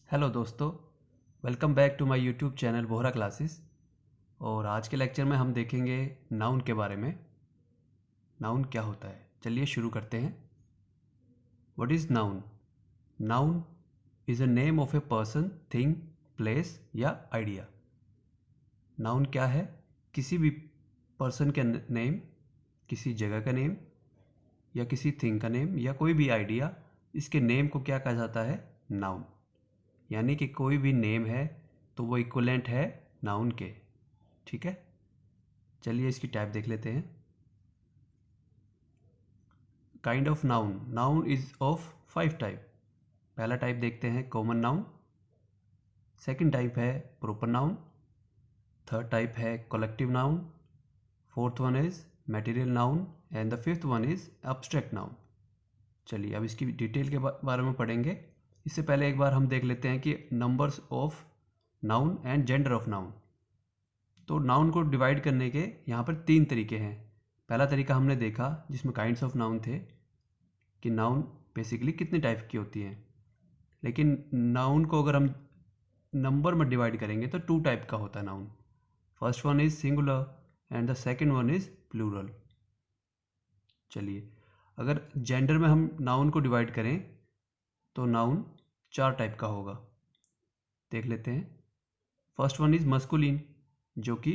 Hello दोस्तों, welcome back to my YouTube channel Bohra classes. और आज के लेक्चर में हम देखेंगे नाउन के बारे में। नाउन क्या होता है, चलिए शुरू करते हैं। What is noun? Noun is a name of a person, thing, place या आइडिया। नाउन क्या है? किसी भी पर्सन का नेम, किसी जगह का नेम या किसी थिंग का नेम या कोई भी आइडिया, इसके नेम को क्या कहा जाता है? नाउन। यानी कि कोई भी नेम है तो वो इक्विवेलेंट है नाउन के। ठीक है, चलिए इसकी टाइप देख लेते हैं। Kind of noun, noun is of 5 type. पहला टाइप देखते हैं कॉमन नाउन, सेकंड टाइप है प्रॉपर नाउन, थर्ड टाइप है collective noun, fourth one is material noun and the fifth one is abstract noun. चलिए अब इसकी डिटेल के बारे में पढ़ेंगे। इससे पहले एक बार हम देख लेते हैं कि numbers of noun and gender of noun. तो नाउन को डिवाइड करने के यहाँ पर 3 तरीके हैं। पहला तरीका हमने देखा जिसमें काइंड्स ऑफ नाउन थे कि नाउन बेसिकली कितने टाइप की होती हैं। लेकिन नाउन को अगर हम नंबर में डिवाइड करेंगे तो 2 टाइप का होता है noun. First one is singular and the second one is plural. चलिए अगर जेंडर में हम नाउन को डिवाइड करें तो नाउन 4 टाइप का होगा, देख लेते हैं। फर्स्ट वन इज मस्कुलिन, जो कि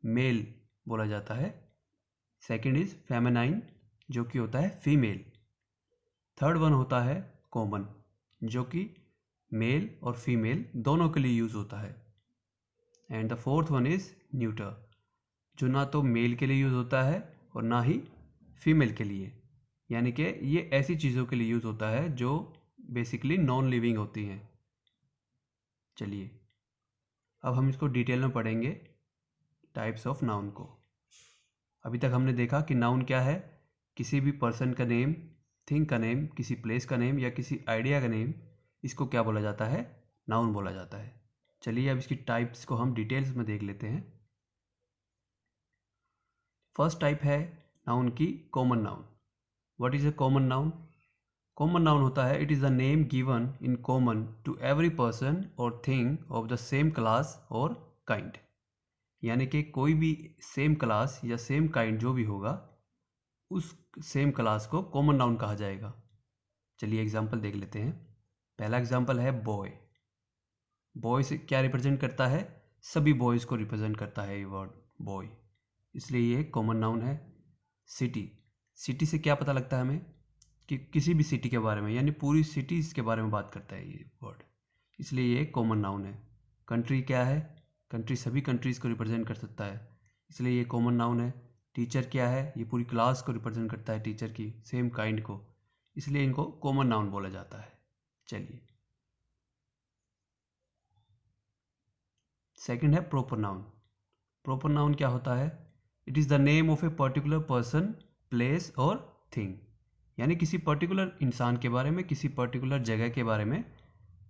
मेल बोला जाता है। सेकंड इज फेमिनाइन, जो कि होता है फीमेल। थर्ड वन होता है कॉमन, जो कि मेल और फीमेल दोनों के लिए यूज़ होता है। And the fourth one is neuter, जो ना तो मेल के लिए यूज़ होता है और ना ही फीमेल के लिए। यानी कि ये ऐसी चीज़ों के लिए यूज़ होता है जो बेसिकली नॉन लिविंग होती हैं। चलिए अब हम इसको डिटेल में पढ़ेंगे, टाइप्स ऑफ नाउन को। अभी तक हमने देखा कि नाउन क्या है, किसी भी पर्सन का नेम, थिंग का नेम, किसी प्लेस का नेम या किसी आइडिया का नेम, इसको क्या बोला जाता है? नाउन बोला जाता है। चलिए अब इसकी टाइप्स को हम डिटेल्स में देख लेते हैं। फर्स्ट टाइप है नाउन की common noun. What is a common noun? Common noun होता है, it is a name given in common to every person और thing of the same class और काइंड। यानी कि कोई भी सेम क्लास या सेम काइंड जो भी होगा, उस सेम क्लास को कॉमन नाउन कहा जाएगा। चलिए एग्जांपल देख लेते हैं। पहला एग्जांपल है बॉय। बॉय से क्या रिप्रेजेंट करता है? सभी बॉयज़ को रिप्रेजेंट करता है ये वर्ड बॉय, इसलिए ये कॉमन नाउन है। सिटी, सिटी से क्या पता लगता है हमें कि किसी भी सिटी के बारे में, यानी पूरी सिटीज़ के बारे में बात करता है ये वर्ड, इसलिए ये कॉमन नाउन है। कंट्री क्या है? कंट्री सभी कंट्रीज़ को रिप्रेजेंट कर सकता है, इसलिए ये कॉमन नाउन है। टीचर क्या है? ये पूरी क्लास को रिप्रेजेंट करता है, टीचर की सेम काइंड को, इसलिए इनको कॉमन नाउन बोला जाता है। चलिए सेकंड है प्रॉपर नाउन। प्रॉपर नाउन क्या होता है? It is the name of a particular person, place और थिंग। यानी किसी पर्टिकुलर इंसान के बारे में, किसी पर्टिकुलर जगह के बारे में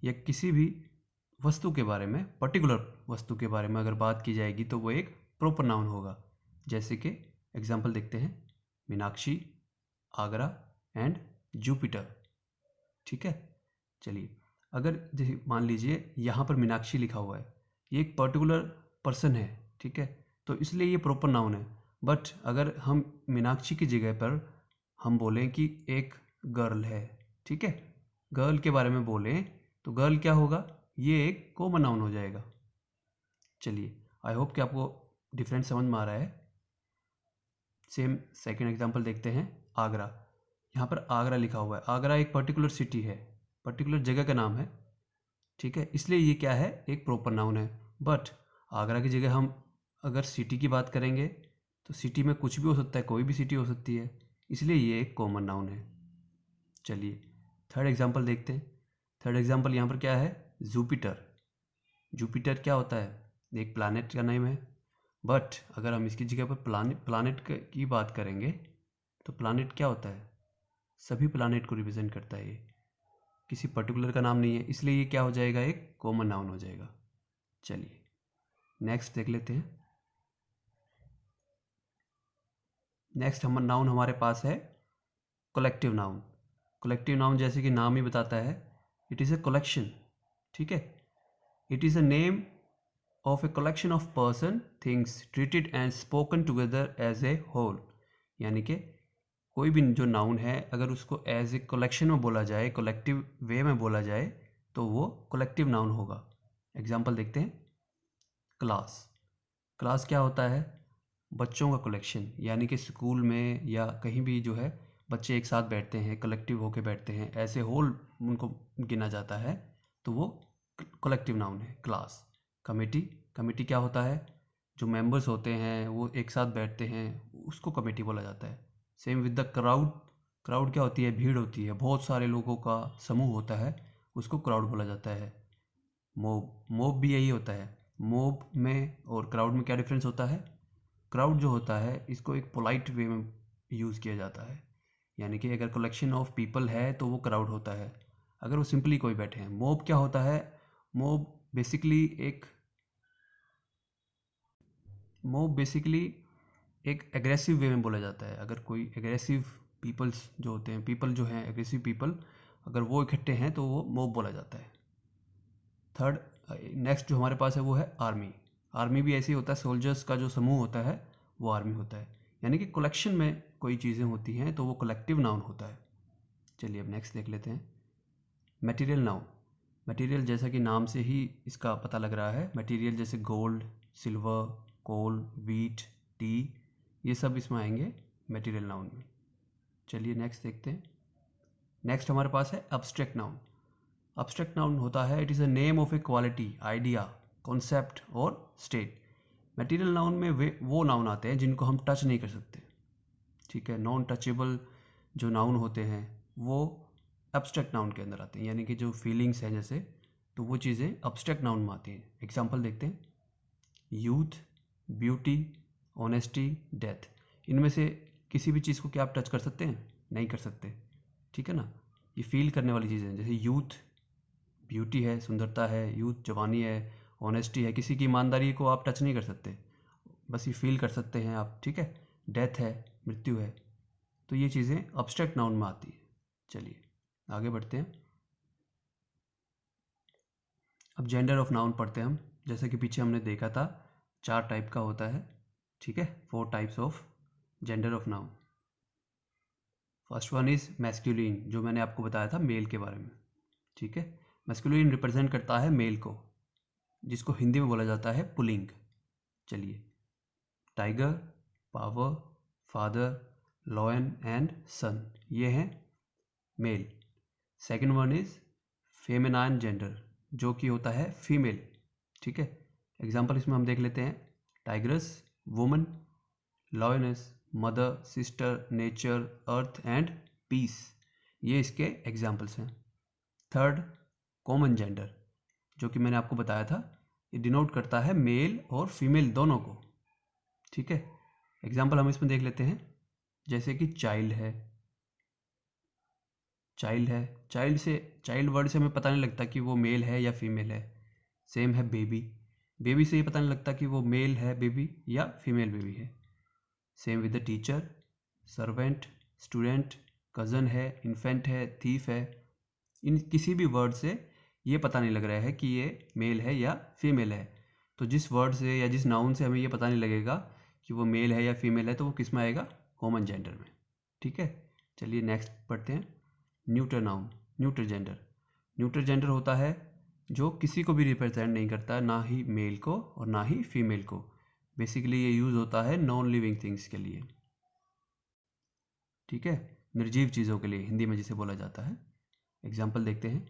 या किसी भी वस्तु के बारे में, पर्टिकुलर वस्तु के बारे में अगर बात की जाएगी तो वो एक प्रॉपर नाउन होगा। जैसे कि एग्जांपल देखते हैं, मीनाक्षी, आगरा एंड जुपिटर। ठीक है, चलिए अगर जैसे मान लीजिए यहाँ पर मीनाक्षी लिखा हुआ है, ये एक पर्टिकुलर पर्सन है, ठीक है, तो इसलिए ये प्रॉपर नाउन है। बट अगर हम मीनाक्षी की जगह पर हम बोलें कि एक गर्ल है, ठीक है, गर्ल के बारे में बोलें तो गर्ल क्या होगा? ये एक कॉमन नाउन हो जाएगा। चलिए आई होप कि आपको डिफरेंस समझ में आ रहा है। सेम सेकंड एग्जांपल देखते हैं, आगरा। यहाँ पर आगरा लिखा हुआ है, आगरा एक पर्टिकुलर सिटी है, पर्टिकुलर जगह का नाम है, ठीक है, इसलिए ये क्या है? एक प्रॉपर नाउन है। बट आगरा की जगह हम अगर सिटी की बात करेंगे तो सिटी में कुछ भी हो सकता है, कोई भी सिटी हो सकती है, इसलिए ये एक कॉमन नाउन है। चलिए थर्ड एग्जांपल देखते हैं। थर्ड एग्जांपल यहाँ पर क्या है? जुपिटर। जुपिटर क्या होता है? एक प्लैनेट का नेम है। बट अगर हम इसकी जगह पर प्लानिट की बात करेंगे तो प्लानिट क्या होता है? सभी प्लानिट को रिप्रेजेंट करता है, ये किसी पर्टिकुलर का नाम नहीं है, इसलिए ये क्या हो जाएगा? एक कॉमन नाउन हो जाएगा। चलिए नेक्स्ट देख लेते हैं। नेक्स्ट हम नाउन हमारे पास है कलेक्टिव नाउन। कलेक्टिव नाउन जैसे कि नाम ही बताता है, इट इज़ ए कलेक्शन ठीक है। It is a name of a collection of person things treated and spoken together as a whole, यानी कि कोई भी जो नाउन है अगर उसको एज ए कलेक्शन में बोला जाए, कलेक्टिव वे में बोला जाए, तो वो कलेक्टिव नाउन होगा। एग्जाम्पल देखते हैं। क्लास, क्लास क्या होता है? बच्चों का कलेक्शन, यानी कि स्कूल में या कहीं भी जो है बच्चे एक साथ बैठते हैं, कलेक्टिव होके बैठते हैं, ऐसे होल उनको गिना जाता है, तो वो कलेक्टिव नाउन है क्लास। कमेटी, कमेटी क्या होता है? जो मेंबर्स होते हैं वो एक साथ बैठते हैं, उसको कमेटी बोला जाता है। Same with the crowd, crowd क्या होती है? भीड़ होती है, बहुत सारे लोगों का समूह होता है, उसको क्राउड बोला जाता है। मोब, मोब भी यही होता है। मोब में और क्राउड में क्या डिफरेंस होता है? क्राउड जो होता है इसको एक पोलाइट वे में यूज़ किया जाता है, यानी कि अगर कलेक्शन ऑफ पीपल है तो वो क्राउड होता है, अगर वो सिंपली कोई बैठे हैं। मोब क्या होता है? मोब बेसिकली एक मोब बेसिकली एक एग्रेसिव वे में बोला जाता है। अगर कोई एग्रेसिव पीपल्स जो होते हैं, पीपल जो हैं एग्रेसिव पीपल, अगर वो इकट्ठे हैं तो वो मोब बोला जाता है। थर्ड, नेक्स्ट जो हमारे पास है वो है आर्मी। आर्मी भी ऐसे ही होता है, सोल्जर्स का जो समूह होता है वो आर्मी होता है, यानी कि कलेक्शन में कोई चीज़ें होती हैं तो वो कलेक्टिव नाउन होता है। चलिए अब नेक्स्ट देख लेते हैं। मटेरियल नाउन, मटेरियल जैसा कि नाम से ही इसका पता लग रहा है, मटेरियल जैसे गोल्ड, सिल्वर, कोल, वीट, टी, ये सब इसमें आएंगे मटेरियल नाउन में। चलिए नेक्स्ट देखते हैं। नेक्स्ट हमारे पास है अब्स्ट्रैक्ट नाउन। अब्स्ट्रैक्ट नाउन होता है, it is a name of A quality, idea, concept और स्टेट। मटेरियल नाउन में वे वो नाउन आते हैं जिनको हम टच नहीं कर सकते, ठीक है। नॉन टचेबल जो नाउन होते हैं वो एब्स्ट्रैक्ट नाउन के अंदर आते हैं, यानी कि जो फीलिंग्स हैं जैसे, तो वो चीज़ें एब्स्ट्रैक्ट नाउन में आती हैं। एग्जांपल देखते हैं। यूथ, ब्यूटी, ऑनेस्टी, डेथ, इनमें से किसी भी चीज़ को क्या आप टच कर सकते हैं? नहीं कर सकते, ठीक है ना। ये फील करने वाली चीज़ें हैं, जैसे यूथ ब्यूटी है, सुंदरता है, यूथ जवानी है, ऑनेस्टी है, किसी की ईमानदारी को आप टच नहीं कर सकते, बस ये फील कर सकते हैं आप, ठीक है। डेथ है, मृत्यु है, तो ये चीज़ें अब्स्ट्रैक्ट नाउन में आती है। चलिए आगे बढ़ते हैं। अब जेंडर ऑफ नाउन पढ़ते हैं हम। जैसे कि पीछे हमने देखा था 4 टाइप का होता है, ठीक है, 4 types of gender of noun. First one is masculine, जो मैंने आपको बताया था मेल के बारे में, ठीक है। मैस्कुलिन रिप्रेजेंट करता है मेल को, जिसको हिंदी में बोला जाता है पुल्लिंग। चलिए, tiger, power, father, lion and son, ये हैं male. Second one is feminine gender, जो कि होता है फीमेल, ठीक है। एग्जांपल इसमें हम देख लेते हैं। Tigress, woman, lioness, mother, sister, nature, earth and peace, ये इसके एग्जांपल्स हैं। थर्ड, कॉमन जेंडर, जो कि मैंने आपको बताया था, ये डिनोट करता है मेल और फीमेल दोनों को, ठीक है। एग्जाम्पल हम इसमें देख लेते हैं, जैसे कि चाइल्ड है, चाइल्ड है, चाइल्ड से, चाइल्ड वर्ड से हमें पता नहीं लगता कि वो मेल है या फीमेल है। सेम है बेबी, बेबी से ये पता नहीं लगता कि वो मेल है बेबी या फीमेल बेबी है। Same with the teacher, servant, student, cousin है, इन्फेंट है, थीफ है। इन किसी भी वर्ड से ये पता नहीं लग रहा है कि ये मेल है या फीमेल है, तो जिस वर्ड से या जिस नाउन से हमें ये पता नहीं लगेगा कि वो मेल है या फीमेल है, तो वो किस में आएगा? कॉमन जेंडर में, ठीक है। चलिए नेक्स्ट पढ़ते हैं। Neuter noun, neuter gender. Neuter gender होता है जो किसी को भी रिप्रेजेंट नहीं करता, ना ही मेल को और ना ही फीमेल को। बेसिकली ये यूज़ होता है नॉन लिविंग थिंग्स के लिए, ठीक है, निर्जीव चीज़ों के लिए हिंदी में जिसे बोला जाता है। एग्जाम्पल देखते हैं।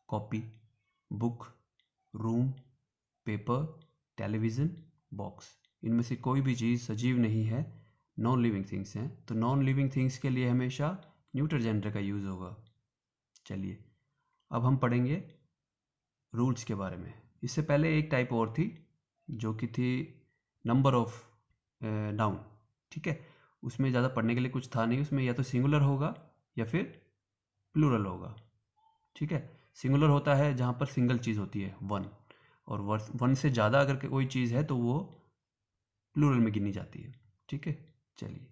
Copy, book, room, paper, television, box, इनमें से कोई भी चीज़ सजीव नहीं है, नॉन लिविंग थिंग्स हैं, तो नॉन लिविंग थिंग्स के लिए हमेशा न्यूटर जेंडर का यूज़ होगा। चलिए अब हम पढ़ेंगे रूल्स के बारे में। इससे पहले एक टाइप और थी जो कि थी नंबर ऑफ नाउन, ठीक है। उसमें ज़्यादा पढ़ने के लिए कुछ था नहीं, उसमें या तो सिंगुलर होगा या फिर प्लूरल होगा, ठीक है। सिंगुलर होता है जहाँ पर सिंगल चीज़ होती है, वन, और वन से ज़्यादा अगर कोई चीज़ है तो वो प्लूरल में गिनी जाती है, ठीक है। चलिए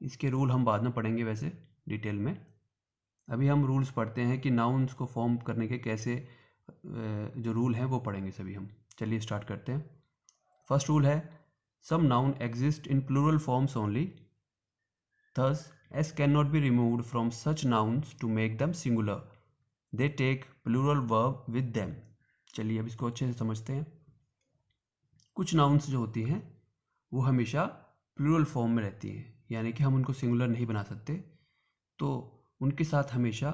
इसके रूल हम बाद में पढ़ेंगे वैसे डिटेल में। अभी हम रूल्स पढ़ते हैं कि नाउन्स को फॉर्म करने के कैसे जो रूल हैं वो पढ़ेंगे सभी हम। चलिए स्टार्ट करते हैं। फर्स्ट रूल है some noun exist in plural forms only, thus s cannot be removed from such nouns to make them singular, they take plural verb with them। चलिए अब इसको अच्छे से समझते हैं। कुछ नाउन्स जो होती हैं वो हमेशा प्लूरल फॉर्म में रहती हैं, यानी कि हम उनको सिंगुलर नहीं बना सकते, तो उनके साथ हमेशा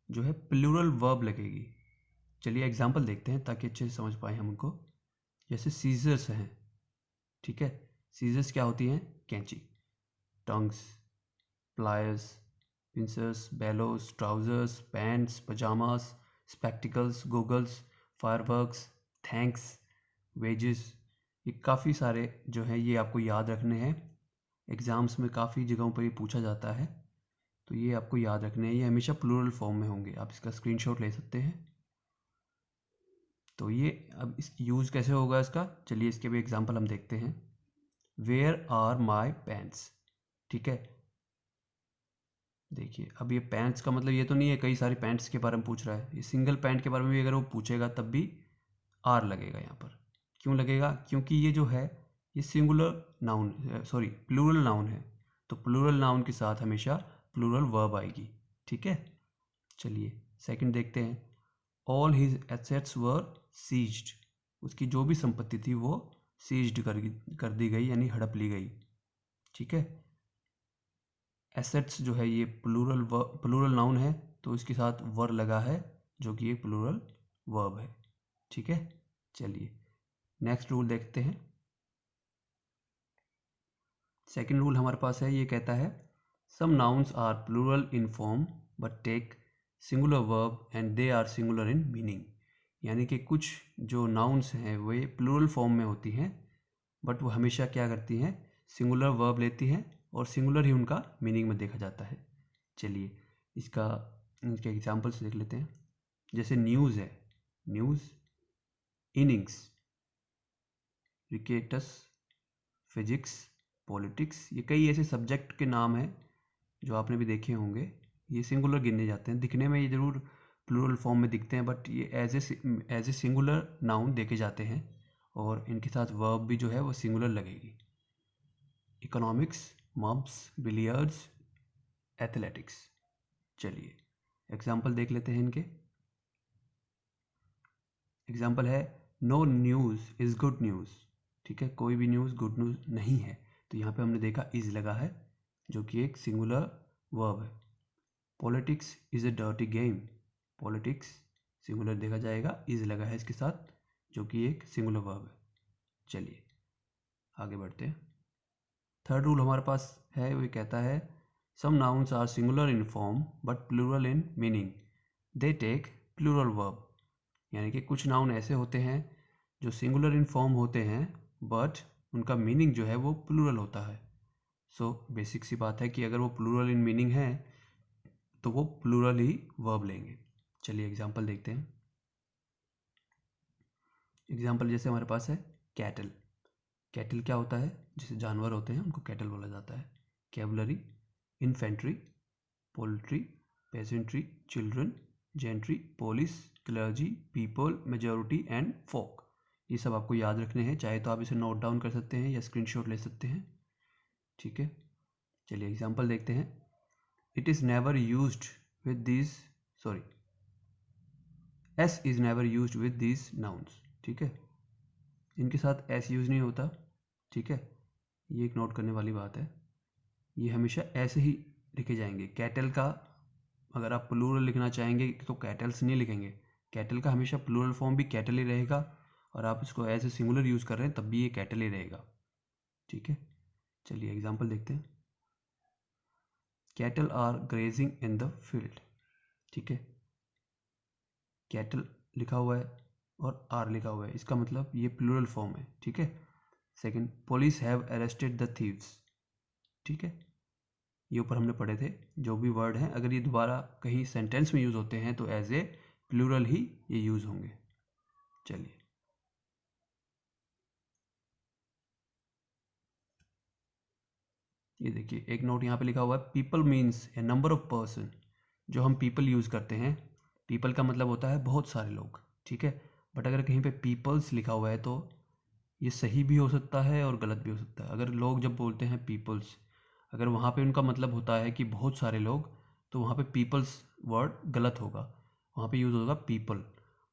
जो है प्लूरल वर्ब लगेगी। चलिए एग्जांपल देखते हैं ताकि अच्छे से समझ पाए हम उनको। जैसे सीजर्स हैं, ठीक है, सीजर्स क्या होती हैं? कैंची। Tongues, pliers, pincers, bellows, trousers, pants, pyjamas, spectacles, goggles, fireworks, thanks, wages, ये काफ़ी सारे जो हैं ये आपको याद रखने हैं। एग्ज़ाम्स में काफ़ी जगहों पर ये पूछा जाता है, तो ये आपको याद रखने हैं। ये हमेशा प्लूरल फॉर्म में होंगे, आप इसका स्क्रीनशॉट ले सकते हैं। तो ये अब इस यूज़ कैसे होगा इसका, चलिए इसके भी एग्जांपल हम देखते हैं। वेयर आर माई पैंट्स, ठीक है। देखिए अब ये पैंट्स का मतलब ये तो नहीं है कई सारी पैंट्स के बारे में पूछ रहा है, ये सिंगल पैंट के बारे में भी अगर वो पूछेगा तब भी आर लगेगा यहाँ पर। क्यों लगेगा? क्योंकि ये जो है ये singular noun, sorry plural noun है, तो प्लूरल नाउन के साथ हमेशा प्लूरल वर्ब आएगी, ठीक है। चलिए सेकंड देखते हैं। ऑल हिज एसेट्स वर सीज्ड, उसकी जो भी संपत्ति थी वो सीज्ड कर दी गई, यानी हड़प ली गई, ठीक है। एसेट्स जो है ये प्लूरल नाउन है, तो इसके साथ वर लगा है जो कि एक प्लूरल वर्ब है, ठीक है। चलिए नेक्स्ट रूल देखते हैं। सेकंड रूल हमारे पास है, ये कहता है some nouns are plural in form but take singular verb and they are singular in meaning, यानी कि कुछ जो नाउन्स हैं वे प्लूरल फॉर्म में होती हैं बट वो हमेशा क्या करती हैं, सिंगुलर वर्ब लेती हैं और सिंगुलर ही उनका मीनिंग में देखा जाता है। चलिए इनके एग्जांपल्स देख लेते हैं। जैसे न्यूज़ है, news, innings, crickets, physics, politics, ये कई ऐसे सब्जेक्ट के नाम हैं जो आपने भी देखे होंगे। ये सिंगुलर गिने जाते हैं, दिखने में ये ज़रूर प्लूरल फॉर्म में दिखते हैं बट ये एज ए सिंगुलर नाउन देखे जाते हैं और इनके साथ वर्ब भी जो है वो सिंगुलर लगेगी। Economics, mumps, billiards, athletics. चलिए एग्जाम्पल देख लेते हैं इनके। एग्जाम्पल है no news is good news, ठीक है, कोई भी न्यूज़ गुड न्यूज़ नहीं है, तो यहाँ पे हमने देखा इज़ लगा है जो कि एक सिंगुलर वर्ब है। Politics is a dirty game, politics singular देखा जाएगा, इज़ लगा है इसके साथ जो कि एक सिंगुलर वर्ब है। चलिए आगे बढ़ते हैं। थर्ड रूल हमारे पास है, वो कहता है some nouns are singular in form but plural in meaning, they take plural verb, यानी कि कुछ नाउन ऐसे होते हैं जो सिंगुलर इन फॉर्म होते हैं बट उनका मीनिंग जो है वो प्लूरल होता है। सो बेसिक सी बात है कि अगर वो प्लूरल इन मीनिंग है तो वो प्लूरल ही वर्ब लेंगे। चलिए एग्जांपल देखते हैं। एग्जांपल जैसे हमारे पास है कैटल, कैटल क्या होता है, जैसे जानवर होते हैं उनको कैटल बोला जाता है। Cavalry, infantry, poultry, pageantry, children, gentry, police, clergy, people, majority and folk, ये सब आपको याद रखने हैं, चाहे तो आप इसे नोट डाउन कर सकते हैं या स्क्रीनशॉट ले सकते हैं, ठीक है। चलिए एग्जांपल देखते हैं। It is never used with these, sorry, S is never used with these nouns, ठीक है, इनके साथ एस यूज़ नहीं होता, ठीक है, ये एक नोट करने वाली बात है। ये हमेशा ऐसे ही लिखे जाएंगे। कैटल का अगर आप प्लूरल लिखना चाहेंगे तो कैटल्स नहीं लिखेंगे, कैटल का हमेशा प्लूरल फॉर्म भी कैटल ही रहेगा और आप इसको एज ए सिंगुलर यूज़ कर रहे हैं तब भी ये कैटल ही रहेगा, ठीक है। चलिए एग्जांपल देखते हैं। Cattle are grazing in the field, ठीक है, कैटल लिखा हुआ है और आर लिखा हुआ है, इसका मतलब ये प्लूरल फॉर्म है, ठीक है। Second, police have arrested the thieves, ठीक है, ये ऊपर हमने पढ़े थे। जो भी वर्ड हैं अगर ये दोबारा कहीं सेंटेंस में यूज़ होते हैं तो एज ए प्लूरल ही ये यूज़ होंगे। चलिए ये देखिए एक नोट यहाँ पे लिखा हुआ है, people means A number of person, जो हम पीपल यूज़ करते हैं, पीपल का मतलब होता है बहुत सारे लोग, ठीक है। बट अगर कहीं पे पीपल्स लिखा हुआ है तो ये सही भी हो सकता है और गलत भी हो सकता है। अगर लोग जब बोलते हैं पीपल्स, अगर वहाँ पे उनका मतलब होता है कि बहुत सारे लोग, तो वहाँ पे पीपल्स वर्ड गलत होगा, वहाँ पे यूज़ होगा पीपल।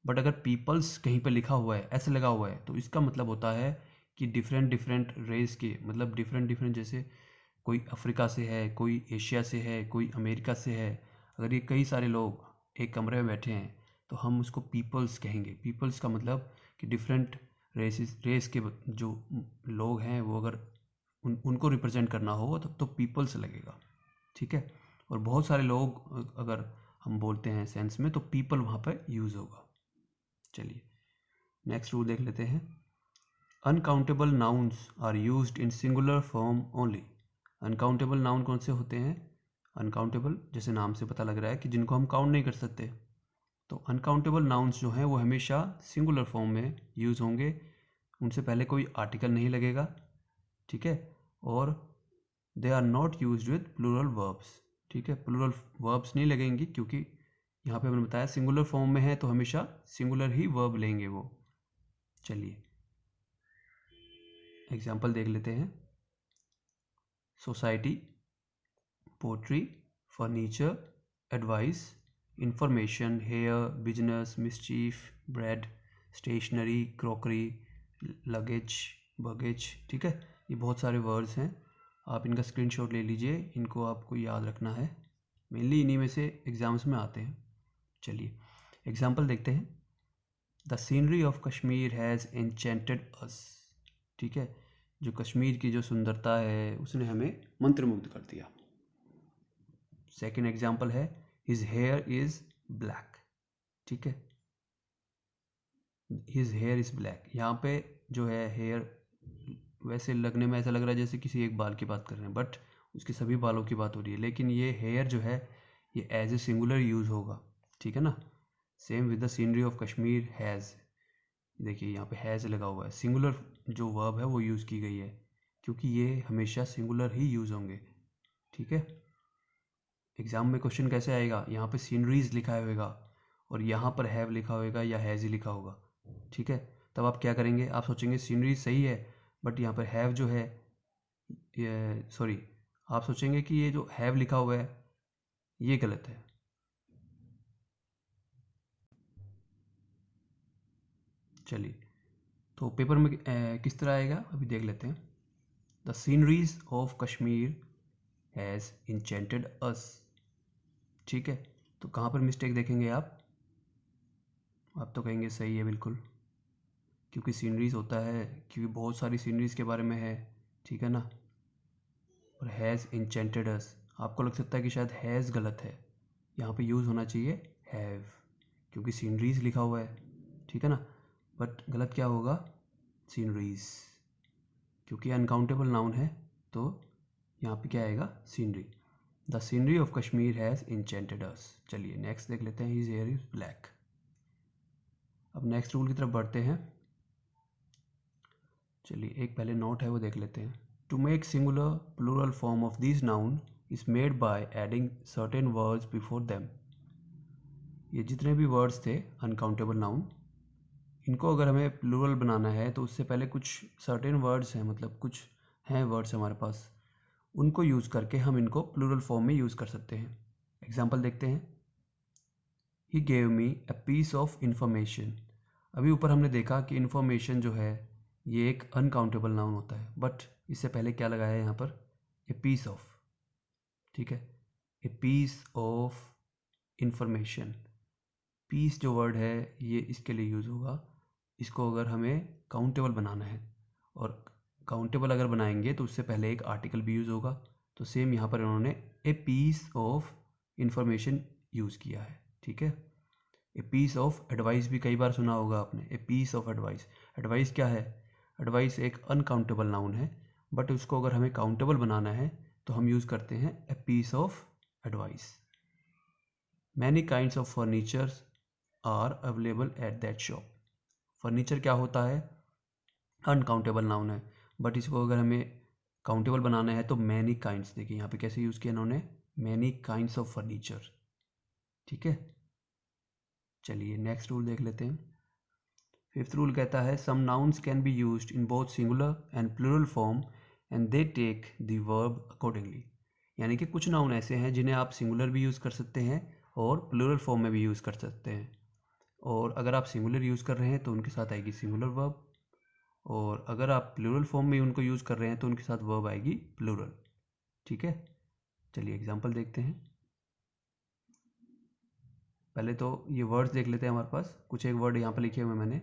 बट अगर पीपल्स कहीं पे लिखा हुआ है, ऐसे लगा हुआ है, तो इसका मतलब होता है कि डिफरेंट डिफरेंट रेस के, मतलब डिफरेंट डिफरेंट, जैसे कोई अफ्रीका से है, कोई एशिया से है, कोई अमेरिका से है। अगर ये कई सारे लोग एक कमरे में बैठे हैं तो हम उसको पीपल्स कहेंगे। पीपल्स का मतलब कि डिफरेंट रेस के जो लोग हैं, वो अगर उनको रिप्रेजेंट करना हो तो पीपल्स लगेगा, ठीक है। और बहुत सारे लोग अगर हम बोलते हैं सेंस में, तो पीपल वहाँ पर यूज़ होगा। चलिए नेक्स्ट रूल देख लेते हैं। Uncountable nouns are used in singular form only. Uncountable noun कौन से होते हैं? अनकाउंटेबल, जैसे नाम से पता लग रहा है कि जिनको हम काउंट नहीं कर सकते। तो अनकाउंटेबल नाउन्स जो हैं वो हमेशा सिंगुलर फॉर्म में यूज़ होंगे, उनसे पहले कोई आर्टिकल नहीं लगेगा, ठीक है। और they are not use with plural verbs, ठीक है। प्लूरल वर्ब्स नहीं लगेंगी क्योंकि यहाँ पे हमने बताया सिंगुलर फॉर्म में है, तो हमेशा सिंगुलर ही वर्ब लेंगे वो। चलिए एग्जाम्पल देख लेते हैं। Society, pottery, furniture, advice, information, hair, business, mischief, bread, stationery, crockery, luggage, baggage, ठीक है। ये बहुत सारे वर्ड्स हैं, आप इनका स्क्रीनशॉट ले लीजिए, इनको आपको याद रखना है, मेनली इन्हीं में से एग्ज़ाम्स में आते हैं। चलिए एग्जाम्पल देखते हैं। The scenery of Kashmir has enchanted us, ठीक है। जो कश्मीर की जो सुंदरता है उसने हमें मंत्रमुग्ध कर दिया। सेकेंड एग्जाम्पल है हिज हेयर इज़ ब्लैक, ठीक है। हिज हेयर इज़ ब्लैक, यहाँ पे जो है हेयर, वैसे लगने में ऐसा लग रहा है जैसे किसी एक बाल की बात कर रहे हैं, बट उसके सभी बालों की बात हो रही है। लेकिन ये हेयर जो है ये एज ए सिंगुलर यूज़ होगा, ठीक है ना। Same with the scenery of Kashmir has, देखिए यहाँ पे हैज़ लगा हुआ है, सिंगुलर जो वर्ब है वो यूज़ की गई है, क्योंकि ये हमेशा सिंगुलर ही यूज़ होंगे, ठीक है। एग्ज़ाम में क्वेश्चन कैसे आएगा, यहाँ पे सीनरीज लिखा होगा और यहाँ पर हैव लिखा होगा या हैज़ ही लिखा होगा, ठीक है। तब आप क्या करेंगे, आप सोचेंगे सीनरीज सही है, बट यहाँ पर हैव जो है, ये सॉरी, आप सोचेंगे कि ये जो हैव लिखा हुआ है ये गलत है। चलिए तो पेपर में किस तरह आएगा अभी देख लेते हैं। The sceneries of Kashmir has enchanted us, ठीक है। तो कहाँ पर मिस्टेक देखेंगे आप तो कहेंगे सही है बिल्कुल, क्योंकि सीनरीज होता है, क्योंकि बहुत सारी सीनरीज के बारे में है, ठीक है ना। और हैज़ इंचेंटेड अस, आपको लग सकता है कि शायद हैज़ गलत है, यहाँ पे यूज़ होना चाहिए हैव, क्योंकि सीनरीज लिखा हुआ है, ठीक है ना। बट गलत क्या होगा, सीनरीज, क्योंकि अनकाउंटेबल नाउन है, तो यहाँ पे क्या आएगा, scenery. The scenery of Kashmir has enchanted us. चलिए नेक्स्ट देख लेते हैं, हिज हेयर इज़ ब्लैक। अब नेक्स्ट रूल की तरफ बढ़ते हैं। चलिए एक पहले नोट है वो देख लेते हैं। To make singular plural form of this noun is made by adding certain words before them. ये जितने भी वर्ड्स थे अनकाउंटेबल नाउन, इनको अगर हमें प्लूरल बनाना है तो उससे पहले कुछ सर्टेन वर्ड्स हैं, मतलब कुछ हैं वर्ड्स हमारे पास, उनको यूज़ करके हम इनको प्लूरल फॉर्म में यूज़ कर सकते हैं। एग्जाम्पल देखते हैं। He gave me a piece of information. अभी ऊपर हमने देखा कि इंफॉर्मेशन जो है ये एक अनकाउंटेबल नाउन होता है, बट इससे पहले क्या लगाया है यहाँ पर, ए पीस ऑफ, ठीक है। A piece of information, piece जो वर्ड है ये इसके लिए यूज़ होगा, इसको अगर हमें काउंटेबल बनाना है, और काउंटेबल अगर बनाएंगे तो उससे पहले एक आर्टिकल भी यूज़ होगा। तो सेम यहाँ पर इन्होंने a piece of information use किया है, ठीक है। ए पीस ऑफ एडवाइस भी कई बार सुना होगा आपने, a piece of advice. Advice क्या है, एडवाइस एक अनकाउंटेबल नाउन है, बट उसको अगर हमें काउंटेबल बनाना है तो हम यूज़ करते हैं a piece of advice. Many kinds of furnitures are available at that shop. Furniture क्या होता है, अनकाउंटेबल नाउन है, बट इसको अगर हमें काउंटेबल बनाना है तो मैनी काइंड्स, देखिए यहाँ पे कैसे यूज़ किया इन्होंने, मैनी काइंड्स ऑफ फर्नीचर, ठीक है। चलिए नेक्स्ट रूल देख लेते हैं। फिफ्थ रूल कहता है some nouns can be used in both singular and plural form and they take the verb accordingly. यानी कि कुछ नाउन ऐसे हैं जिन्हें आप सिंगुलर भी यूज़ कर सकते हैं और प्लूरल फॉर्म में भी यूज़ कर सकते हैं। और अगर आप सिंगुलर यूज़ कर रहे हैं तो उनके साथ आएगी सिंगुलर वर्ब, और अगर आप प्लूरल फॉर्म में उनको यूज़ कर रहे हैं तो उनके साथ वर्ब आएगी प्लूरल। ठीक है, चलिए एग्जांपल देखते हैं। पहले तो ये वर्ड्स देख लेते हैं। हमारे पास कुछ एक वर्ड यहाँ पर लिखे हुए मैंने,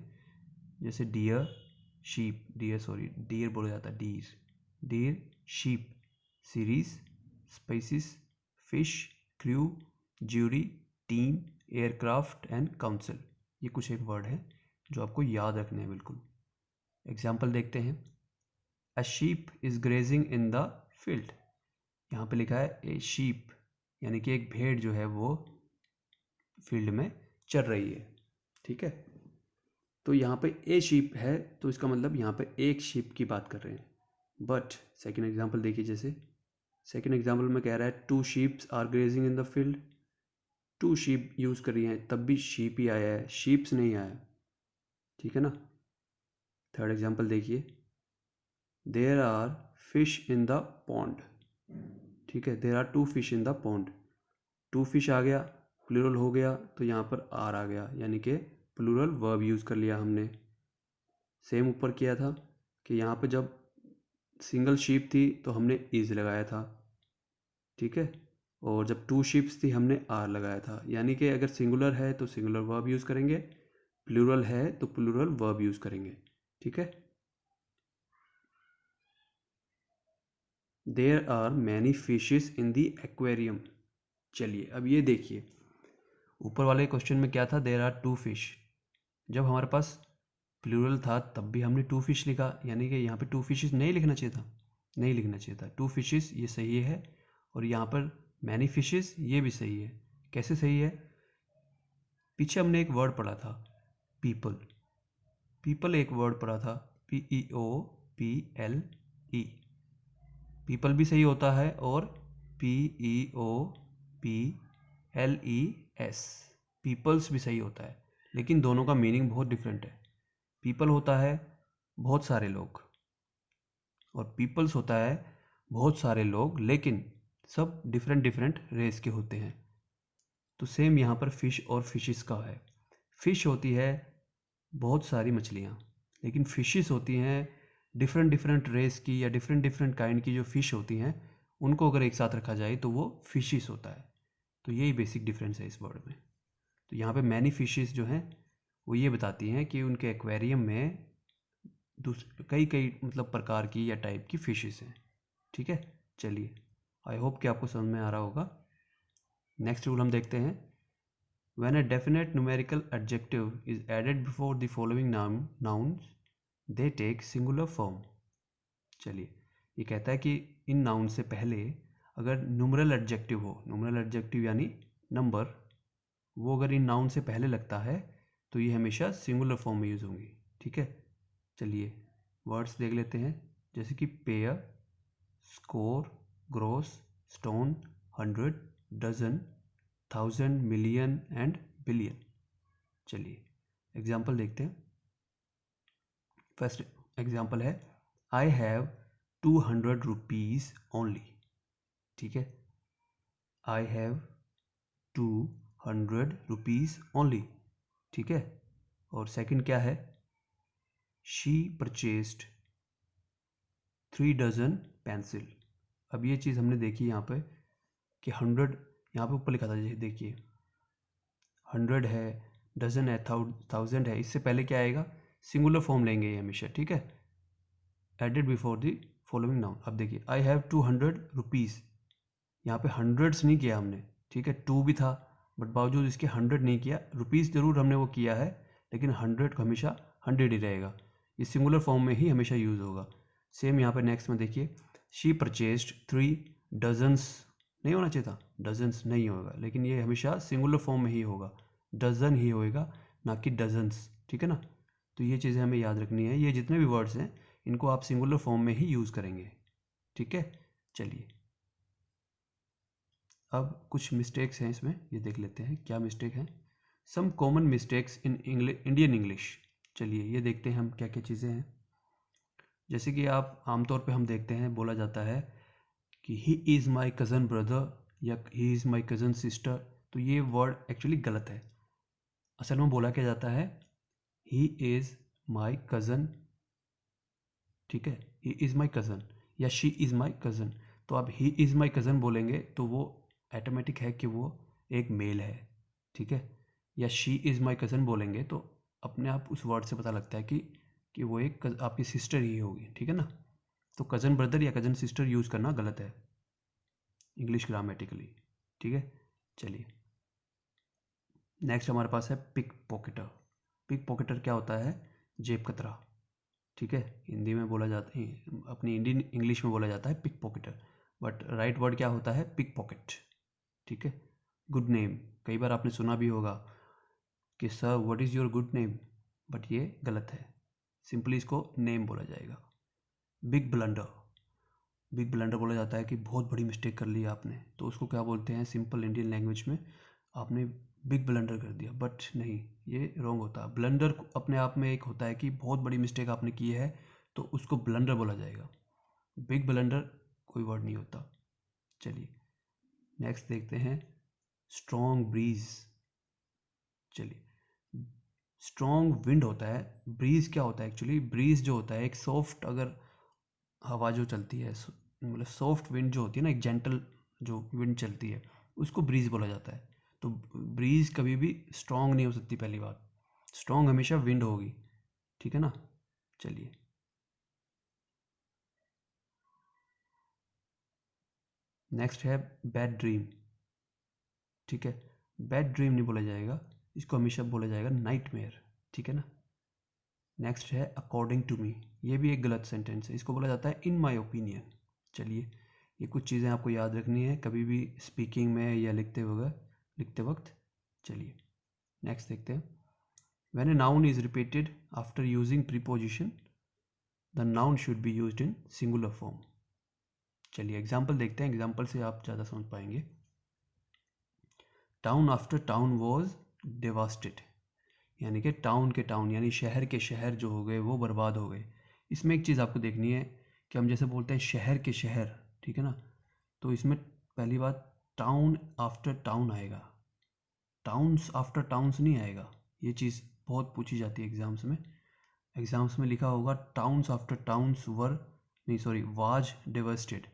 जैसे डियर, शीप, डियर बोला जाता है, deer, sheep, series, species, fish, crew, jury, team, aircraft and council. ये कुछ एक वर्ड है जो आपको याद रखने हैं बिल्कुल। एग्जाम्पल देखते हैं। A sheep is grazing in the field. यहाँ पे लिखा है ए शीप, यानी कि एक भेड़ जो है वो फील्ड में चल रही है। ठीक है, तो यहाँ पे ए शीप है तो इसका मतलब यहाँ पे एक शीप की बात कर रहे हैं। बट सेकेंड एग्जाम्पल देखिए, जैसे सेकेंड एग्जाम्पल में कह रहा है two sheeps are grazing in the field. Two sheep use कर रही हैं तब भी शीप ही आया है, शीप्स नहीं आया। ठीक है ना। थर्ड एग्जाम्पल देखिए, there are fish in the pond. ठीक है, there are two fish in the pond. Two fish आ गया, प्लूरल हो गया तो यहाँ पर आर आ गया, यानी कि प्लूरल वर्ब यूज़ कर लिया हमने। सेम ऊपर किया था कि यहाँ पर जब सिंगल शीप थी तो हमने इज लगाया था। ठीक है, और जब टू शिप्स थी हमने आर लगाया था। यानी कि अगर सिंगुलर है तो सिंगुलर वर्ब यूज़ करेंगे, प्लूरल है तो प्लूरल वर्ब यूज़ करेंगे। ठीक है। There are many fishes in the aquarium. चलिए अब ये देखिए, ऊपर वाले क्वेश्चन में क्या था, देयर आर टू फिश। जब हमारे पास प्लूरल था तब भी हमने टू फिश लिखा, यानी कि यहाँ पे टू फिशेस नहीं लिखना चाहिए था, नहीं लिखना चाहिए था। टू फिशेस ये सही है, और यहाँ पर मैनी फिशेस ये भी सही है। कैसे सही है? पीछे हमने एक वर्ड पढ़ा था पीपल, पीपल एक वर्ड पढ़ा था PEOPLE। पीपल भी सही होता है और PEOPLES पीपल्स भी सही होता है, लेकिन दोनों का मीनिंग बहुत डिफरेंट है। पीपल होता है बहुत सारे लोग, और पीपल्स होता है बहुत सारे लोग लेकिन सब डिफरेंट डिफरेंट रेस के होते हैं। तो सेम यहाँ पर फ़िश और फिशेस का है। फ़िश होती है बहुत सारी मछलियाँ, लेकिन फिशेस होती हैं डिफरेंट डिफरेंट रेस की या डिफरेंट डिफरेंट काइंड की। जो फ़िश होती हैं उनको अगर एक साथ रखा जाए तो वो फिशेस होता है। तो यही बेसिक डिफरेंस है इस वर्ड में। तो यहाँ पे मैनी फिशेस जो हैं वो ये बताती हैं कि उनके एक्वेरियम में कई कई मतलब प्रकार की या टाइप की फिशेस हैं। ठीक है, चलिए आई होप कि आपको समझ में आ रहा होगा। नेक्स्ट रूल हम देखते हैं। When a definite numerical adjective is added before the following nouns, they take singular form. चलिए, ये कहता है कि इन नाउन से पहले अगर न्यूमरल एडजेक्टिव हो, न्यूमरल एडजेक्टिव यानी नंबर, वो अगर इन नाउन से पहले लगता है तो ये हमेशा सिंगुलर फॉर्म में यूज़ होंगी। ठीक है, चलिए वर्ड्स देख लेते हैं, जैसे कि pair, score, gross, stone, 100, dozen, 1000, million and billion. चलिए एग्जाम्पल देखते हैं। फर्स्ट एग्जाम्पल है आई हैव 200 रुपीज़ ओनली। ठीक है, आई हैव 200 रुपीज़ ओनली। ठीक है, और सेकंड क्या है, शी परचेस्ड 3 डजन पेंसिल। अब ये चीज़ हमने देखी यहाँ पे कि 100 यहाँ पे ऊपर लिखा था, जैसे देखिए 100 है, डजन है, 1000 है, इससे पहले क्या आएगा, सिंगुलर फॉर्म लेंगे ये हमेशा। ठीक है, added before the following noun. अब देखिए आई हैव 200 रुपीज़, यहाँ पे हंड्रेड्स नहीं किया हमने। ठीक है, टू भी था बट बावजूद इसके 100 नहीं किया। रुपीज़ ज़रूर हमने वो किया है, लेकिन 100 हमेशा 100 ही रहेगा। ये सिंगुलर फॉर्म में ही हमेशा यूज़ होगा। सेम यहाँ पे नेक्स्ट में देखिए, शी परचेस्ड 3 डजन्स, नहीं होना चाहिए था, डजन्स नहीं होगा, लेकिन ये हमेशा सिंगुलर फॉर्म में ही होगा, डजन ही होएगा, ना कि डजन्स। ठीक है ना। तो ये चीज़ें हमें याद रखनी है। ये जितने भी वर्ड्स हैं इनको आप सिंगुलर फॉर्म में ही यूज़ करेंगे। ठीक है, चलिए अब कुछ मिस्टेक्स हैं इसमें, ये देख लेते हैं क्या मिस्टेक है। Some common mistakes in Indian English. चलिए ये देखते हैं हम क्या क्या चीज़ें हैं। जैसे कि आप आमतौर पे हम देखते हैं बोला जाता है कि he is my cousin brother या he is my cousin sister, तो ये वर्ड एक्चुअली गलत है। असल में बोला क्या जाता है, ही इज़ माई कज़न, ठीक है, ही इज़ माई कज़न या शी इज़ माई कज़न। तो आप ही इज़ माई कज़न बोलेंगे तो वो ऑटोमेटिक है कि वो एक मेल है, ठीक है। या शी इज़ माई कज़न बोलेंगे तो अपने आप उस वर्ड से पता लगता है कि वो एक आपकी सिस्टर ही होगी, ठीक है ना। तो कज़न ब्रदर या कज़न सिस्टर यूज़ करना गलत है इंग्लिश ग्रामेटिकली, ठीक है। चलिए नेक्स्ट हमारे पास है पिक पॉकेटर। पिक पॉकेटर क्या होता है, जेब कतरा, ठीक है। हिंदी में बोला जाता है, अपनी इंडियन इंग्लिश में बोला जाता है पिक पॉकेटर, बट राइट वर्ड क्या होता है, पिक पॉकेट, ठीक है। गुड नेम, कई बार आपने सुना भी होगा कि sir what is your good name, but ये गलत है, सिंपली इसको नेम बोला जाएगा। बिग ब्लंडर, बिग ब्लंडर बोला जाता है कि बहुत बड़ी मिस्टेक कर ली आपने, तो उसको क्या बोलते हैं सिंपल इंडियन लैंग्वेज में, आपने बिग ब्लंडर कर दिया, बट नहीं, ये रॉन्ग होता है। ब्लंडर अपने आप में एक होता है कि बहुत बड़ी मिस्टेक आपने की है तो उसको ब्लंडर बोला जाएगा, बिग ब्लंडर कोई वर्ड नहीं होता। चलिए नेक्स्ट देखते हैं स्ट्रॉन्ग ब्रीज। चलिए स्ट्रॉन्ग विंड होता है, ब्रीज क्या होता है एक्चुअली, ब्रीज जो होता है एक सॉफ्ट अगर हवा जो चलती है, मतलब सॉफ्ट विंड जो होती है ना, एक जेंटल जो विंड चलती है उसको ब्रीज बोला जाता है। तो ब्रीज कभी भी स्ट्रॉन्ग नहीं हो सकती, पहली बात, स्ट्रॉन्ग हमेशा विंड होगी, ठीक है ना। चलिए नेक्स्ट है बैड ड्रीम, ठीक है। बैड ड्रीम नहीं बोला जाएगा, इसको हमेशा बोला जाएगा नाइटमेयर, ठीक है ना। नेक्स्ट है अकॉर्डिंग टू मी, ये भी एक गलत सेंटेंस है, इसको बोला जाता है इन माई ओपिनियन। चलिए ये कुछ चीज़ें आपको याद रखनी है कभी भी स्पीकिंग में या लिखते वक्त। चलिए नेक्स्ट देखते हैं, when a noun is repeated after using preposition the noun should be used in singular form. चलिए एग्जाम्पल देखते हैं, एग्जाम्पल से आप ज़्यादा समझ पाएंगे। टाउन आफ्टर टाउन वॉज डेवास्टेड, यानी कि टाउन के टाउन यानी शहर के शहर जो हो गए वो बर्बाद हो गए। इसमें एक चीज़ आपको देखनी है कि हम जैसे बोलते हैं शहर के शहर, ठीक है ना, तो इसमें पहली बात टाउन आफ्टर टाउन आएगा, टाउन्स आफ्टर टाउन्स नहीं आएगा। ये चीज़ बहुत पूछी जाती है एग्ज़ाम्स में, एग्ज़ाम्स में लिखा होगा टाउन्स आफ्टर टाउन्स वर, नहीं सॉरी, वाज डेवास्टेड,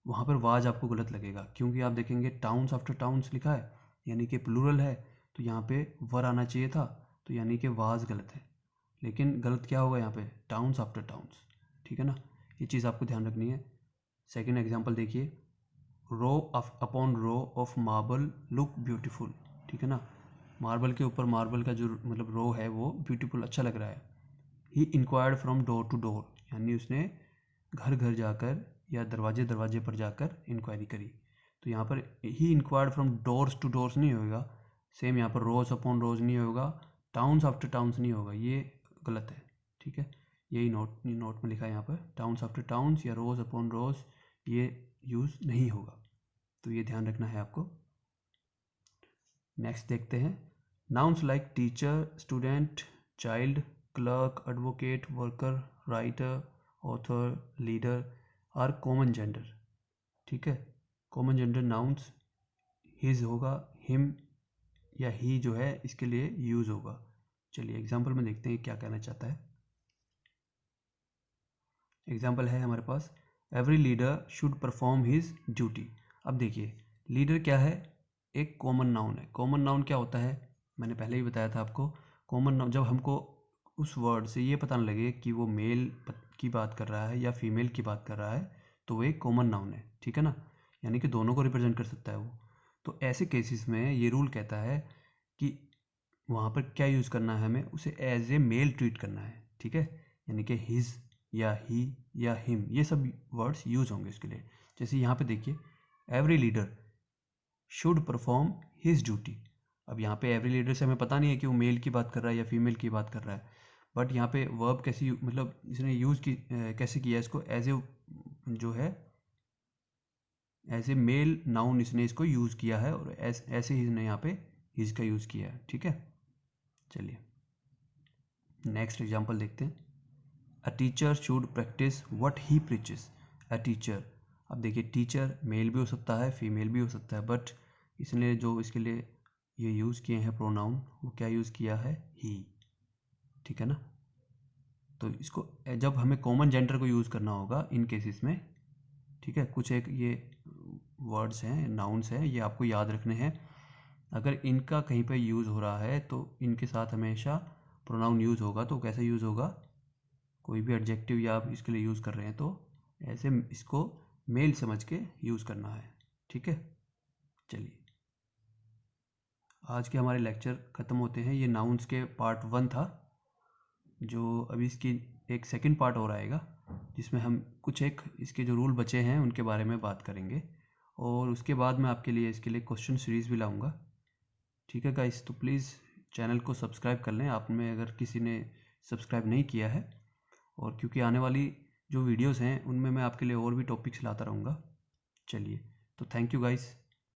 वहाँ पर वाज आपको गलत लगेगा क्योंकि आप देखेंगे टाउन्स आफ्टर टाउन्स लिखा है यानी कि प्लूरल है, तो यहाँ पे वर आना चाहिए था, तो यानी कि वाज गलत है। लेकिन गलत क्या होगा यहाँ पे, टाउन्स आफ्टर टाउन्स, ठीक है ना। ये चीज़ आपको ध्यान रखनी है। सेकेंड एग्जाम्पल देखिए, row upon row of marble look beautiful, ठीक है ना, मार्बल के ऊपर मार्बल का जो मतलब रो है वो ब्यूटीफुल, अच्छा लग रहा है। He inquired from door to door, यानी उसने घर घर जाकर या दरवाजे दरवाजे पर जाकर इंक्वायरी करी, तो यहाँ पर he inquired from doors to doors नहीं होगा, सेम यहाँ पर रोज अपॉन रोज नहीं होगा, टाउन्स आफ्टर टाउन्स नहीं होगा, ये गलत है, ठीक है। यही नोट में लिखा है यहाँ पर, टाउन्स आफ्टर टाउन्स या रोज अपॉन रोज ये यूज़ नहीं होगा, तो ये ध्यान रखना है आपको। नेक्स्ट देखते हैं, nouns like teacher, student, child, clerk, advocate, worker, writer, author, leader are common gender, ठीक है। कॉमन जेंडर नाउन्स हिज होगा, हिम या ही जो है इसके लिए यूज़ होगा। चलिए एग्जाम्पल में देखते हैं क्या कहना चाहता है। एग्जाम्पल है हमारे पास, every leader should perform his duty. अब देखिए लीडर क्या है, एक कॉमन नाउन है। कॉमन नाउन क्या होता है, मैंने पहले ही बताया था आपको, कॉमन नाउन जब हमको उस वर्ड से ये पता न लगे कि वो मेल की बात कर रहा है या फीमेल की बात कर रहा है तो वो एक कॉमन नाउन है, ठीक है ना, यानी कि दोनों को रिप्रेजेंट कर सकता है वो। तो ऐसे केसेस में ये रूल कहता है कि वहाँ पर क्या यूज़ करना है, हमें उसे एज ए मेल ट्रीट करना है, ठीक है, यानी कि हिज या ही या हिम ये सब वर्ड्स यूज़ होंगे इसके लिए। जैसे यहाँ पे देखिए, every leader should perform his duty. अब यहाँ पे एवरी लीडर से हमें पता नहीं है कि वो मेल की बात कर रहा है या फीमेल की बात कर रहा है, बट यहाँ पे वर्ब कैसे मतलब इसने यूज़ की कैसे किया इसको, एज ए जो है एज ए मेल नाउन इसने इसको यूज़ किया है और ऐसे ही इसने यहाँ पे हिज का यूज़ किया है, ठीक है। चलिए नेक्स्ट एग्जाम्पल देखते हैं। A teacher should practice what he preaches. A teacher, अब देखिए टीचर मेल भी हो सकता है फीमेल भी हो सकता है, बट इसने जो इसके लिए ये यूज़ किए हैं प्रोनाउन, वो क्या यूज़ किया है, ही। ठीक है ना। तो इसको जब हमें कॉमन जेंडर को यूज़ करना होगा इन केसेस में, ठीक है, कुछ एक ये वर्ड्स हैं, नाउन्स हैं, ये आपको याद रखने हैं। अगर इनका कहीं पे यूज़ हो रहा है तो इनके साथ हमेशा प्रोनाउन यूज़ होगा। तो कैसे यूज़ होगा, कोई भी एडजेक्टिव या आप इसके लिए यूज़ कर रहे हैं तो ऐसे इसको मेल समझ के यूज़ करना है। ठीक है, चलिए आज के हमारे लेक्चर ख़त्म होते हैं। ये नाउन्स के पार्ट 1 था, जो अभी इसकी एक सेकंड पार्ट और आएगा जिसमें हम कुछ एक इसके जो रूल बचे हैं उनके बारे में बात करेंगे, और उसके बाद मैं आपके लिए इसके लिए क्वेश्चन सीरीज़ भी लाऊंगा। ठीक है गाइस, तो प्लीज़ चैनल को सब्सक्राइब कर लें आप में अगर किसी ने सब्सक्राइब नहीं किया है, और क्योंकि आने वाली जो वीडियोस हैं उनमें मैं आपके लिए और भी टॉपिक्स लाता रहूँगा। चलिए, तो थैंक यू गाइस।